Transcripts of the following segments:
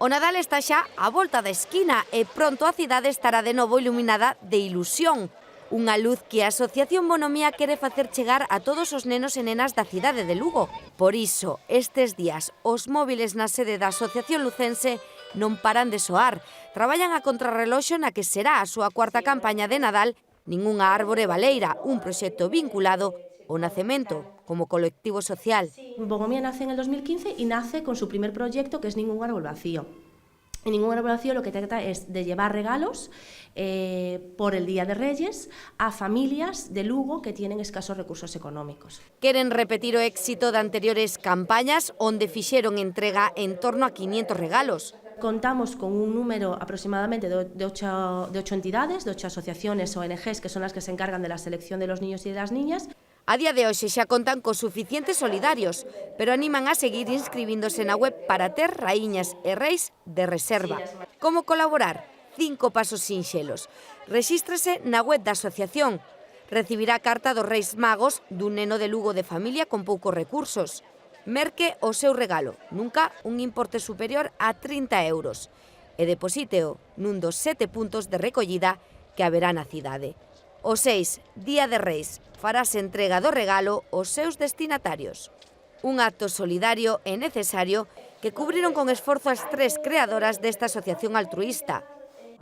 O Nadal está xa á volta da esquina e pronto a cidade estará de novo iluminada de ilusión. Unha luz que a Asociación Bonomía quere facer chegar a todos os nenos e nenas da cidade de Lugo. Por iso, estes días, os móviles na sede da Asociación Lucense non paran de soar. Traballan a contrarreloxo na que será a súa cuarta campaña de Nadal Ningunha árbore baleira, un proxecto vinculado ao nacemento como colectivo social. Bonomía nace en el 2015 y nace con su primer proyecto, que es Ningún árbol vacío. En Ningún árbol vacío lo que trata es de llevar regalos por el Día de Reyes a familias de Lugo que tienen escasos recursos económicos. Queren repetir o éxito de anteriores campañas onde fixeron entrega en torno a 500 regalos. Contamos con un número aproximadamente de 8 entidades, de 8 asociaciones ONGs, que son las que se encargan de la selección de los niños y de las niñas. A día de hoxe xa contan cos suficientes solidarios, pero animan a seguir inscribíndose na web para ter raíñas e reis de reserva. Como colaborar? 5 pasos sinxelos. Rexístrese na web da asociación. Recibirá carta dos Reis Magos dun neno de Lugo de familia con poucos recursos. Merque o seu regalo, nunca un importe superior a 30 euros. E deposíteo nun dos 7 puntos de recollida que haberá na cidade. O 6, Día de Reis, farase entrega do regalo aos seus destinatarios. Un acto solidario e necesario que cubriron con esforzo as 3 creadoras desta asociación altruísta.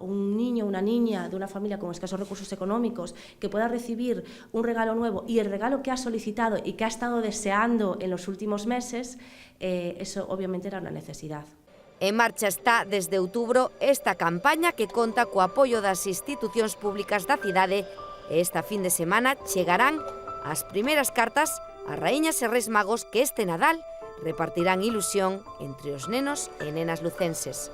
Un niño o una niña de una familia con escasos recursos económicos que pueda recibir un regalo nuevo y el regalo que ha solicitado y que ha estado deseando en los últimos meses, eso obviamente era una necesidad. En marcha está desde outubro esta campaña que conta co apoio das institucións públicas da cidade e esta fin de semana chegarán as primeiras cartas ás raíñas e reis magos que este Nadal repartirán ilusión entre os nenos e nenas lucenses.